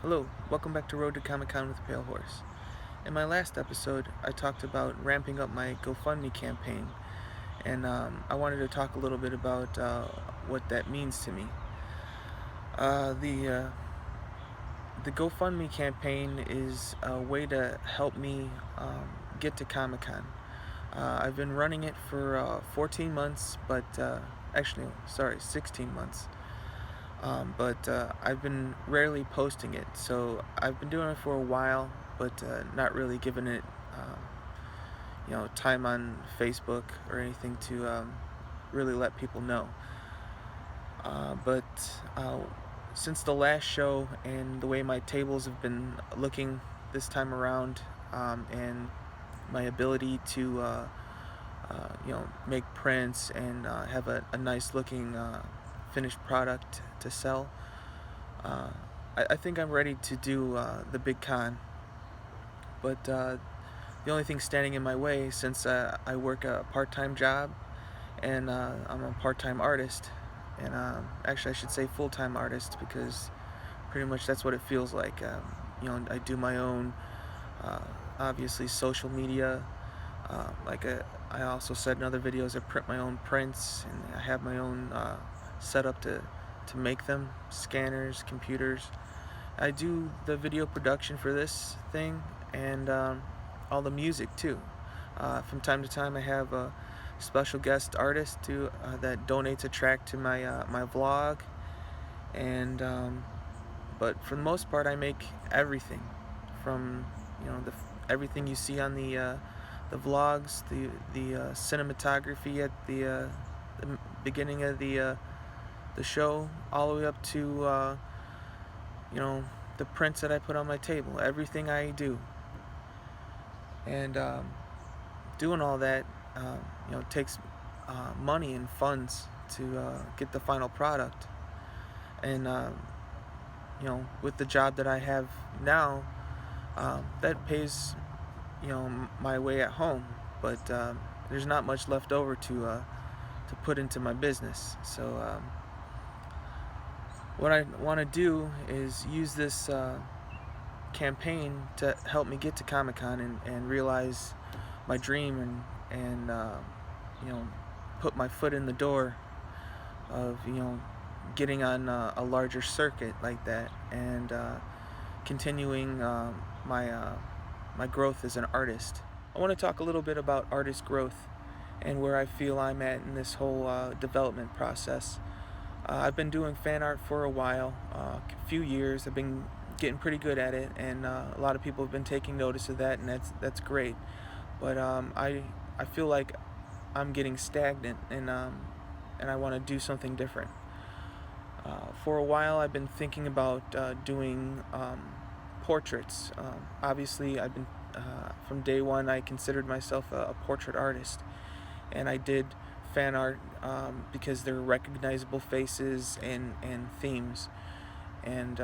Hello, welcome back to Road to Comic Con with Pale Horse. In my last episode, I talked about ramping up my GoFundMe campaign, and I wanted to talk a little bit about what that means to me. Uh, the uh, the GoFundMe campaign is a way to help me get to Comic Con. I've been running it for 14 months, but actually, sorry, 16 months. But I've been rarely posting it, so I've been doing it for a while, but not really giving it, um, time on Facebook or anything to really let people know. But since the last show and the way my tables have been looking this time around, and my ability to, make prints and have a nice looking finished product to sell. Uh, I think I'm ready to do the big con, but the only thing standing in my way, since I work a part-time job and I'm a part-time artist, and actually I should say full-time artist because pretty much that's what it feels like. I do my own, uh, obviously, social media. I also said in other videos, I print my own prints and I have my own setup to make them, scanners, computers. I do the video production for this thing and all the music too. From time to time, I have a special guest artist that donates a track to my vlog, and but for the most part, I make everything from everything you see on the vlogs, the cinematography at the beginning of the show, all the way up to you know, the prints that I put on my table, everything I do. And doing all that, takes money and funds to get the final product. And, with the job that I have now, that pays, my way at home. But there's not much left over to put into my business. So what I want to do is use this campaign to help me get to Comic-Con and realize my dream and you know put my foot in the door of getting on a larger circuit like that and continuing my growth as an artist. I want to talk a little bit about artist growth and where I feel I'm at in this whole development process. I've been doing fan art for a while, a few years. I've been getting pretty good at it, and a lot of people have been taking notice of that, and that's great. But I feel like I'm getting stagnant, and I want to do something different. For a while, I've been thinking about doing portraits. Obviously, I've been from day one. I considered myself a portrait artist, and I did fan art because they're recognizable faces and themes, and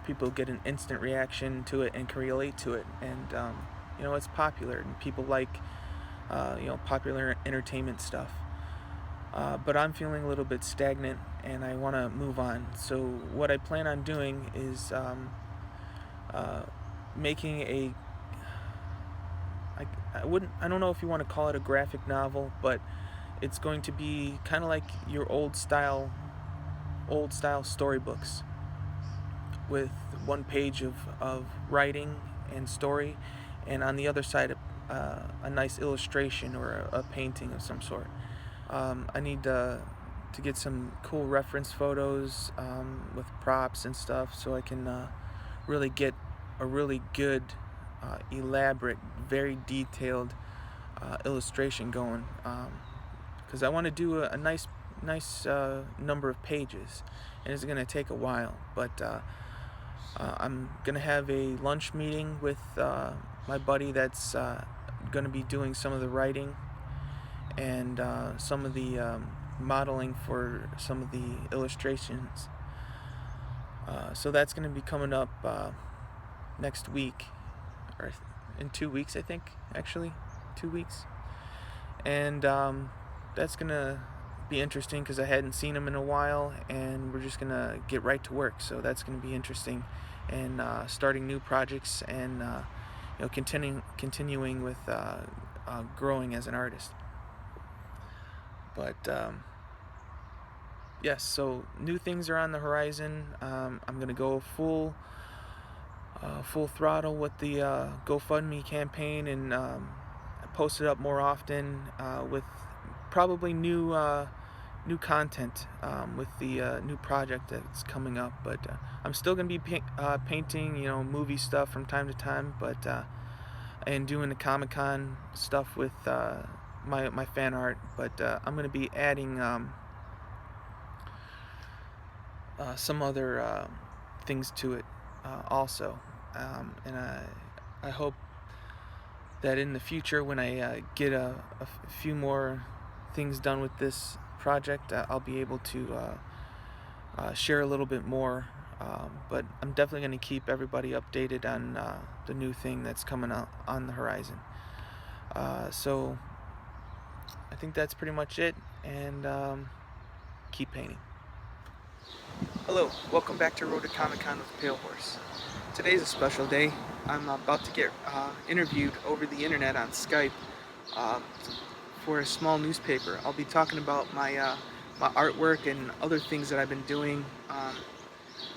people get an instant reaction to it and can relate to it, and it's popular and people like popular entertainment stuff. But I'm feeling a little bit stagnant and I want to move on. So what I plan on doing is uh, making I don't know if you want to call it a graphic novel, but it's going to be kind of like your old style storybooks with one page of writing and story, and on the other side a nice illustration or a painting of some sort. I need to get some cool reference photos with props and stuff so I can really get a really good, elaborate, very detailed illustration going. Because I want to do a nice number of pages, and it's going to take a while. But I'm going to have a lunch meeting with my buddy that's going to be doing some of the writing and some of the modeling for some of the illustrations. So that's going to be coming up next week, or in 2 weeks, I think, actually, 2 weeks. And that's going to be interesting because I hadn't seen him in a while, and we're just going to get right to work. So that's going to be interesting. and starting new projects, and continuing with growing as an artist. But yes, so new things are on the horizon. I'm gonna go full throttle with the GoFundMe campaign, and post it up more often with probably new content with the new project that's coming up. But I'm still gonna be painting, movie stuff from time to time, but and doing the Comic-Con stuff with my fan art. But I'm gonna be adding some other things to it also, and I hope that in the future, when I get a few more things done with this project, I'll be able to share a little bit more. But I'm definitely going to keep everybody updated on the new thing that's coming out on the horizon. So I think that's pretty much it, and keep painting. Hello, welcome back to Road to Comic-Con with Pale Horse. Today's a special day. I'm about to get interviewed over the internet on Skype uh, for a small newspaper. I'll be talking about my artwork and other things that I've been doing.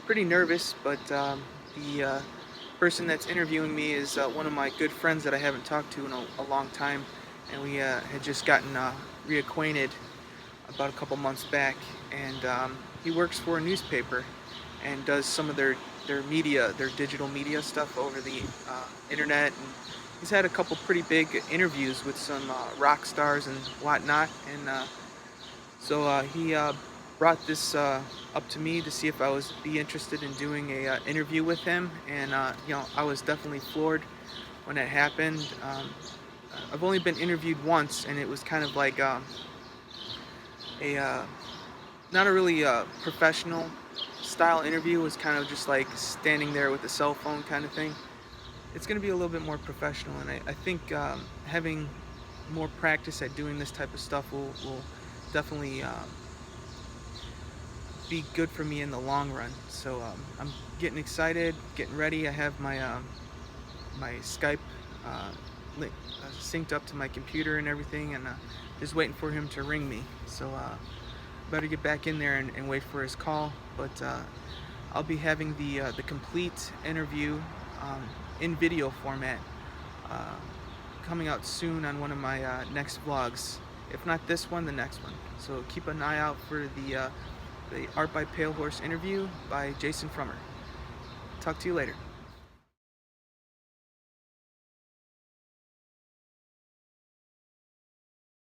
Pretty nervous, but the person that's interviewing me is one of my good friends that I haven't talked to in a long time, and we had just gotten reacquainted about a couple months back, and he works for a newspaper and does some of their media, their digital media stuff over the internet. And he's had a couple pretty big interviews with some rock stars and whatnot, and so he brought this up to me to see if I was be interested in doing a interview with him, and I was definitely floored when it happened. I've only been interviewed once, and it was kind of like a not a really professional style interview. It was kind of just like standing there with a cell phone kind of thing. It's going to be a little bit more professional, and I think having more practice at doing this type of stuff will definitely be good for me in the long run. So I'm getting excited, getting ready. I have my Skype link synced up to my computer and everything, and just waiting for him to ring me. So better get back in there and wait for his call. But I'll be having the complete interview in video format coming out soon on one of my next vlogs. If not this one, the next one. So keep an eye out for the Art by Pale Horse interview by Jason Frummer. Talk to you later.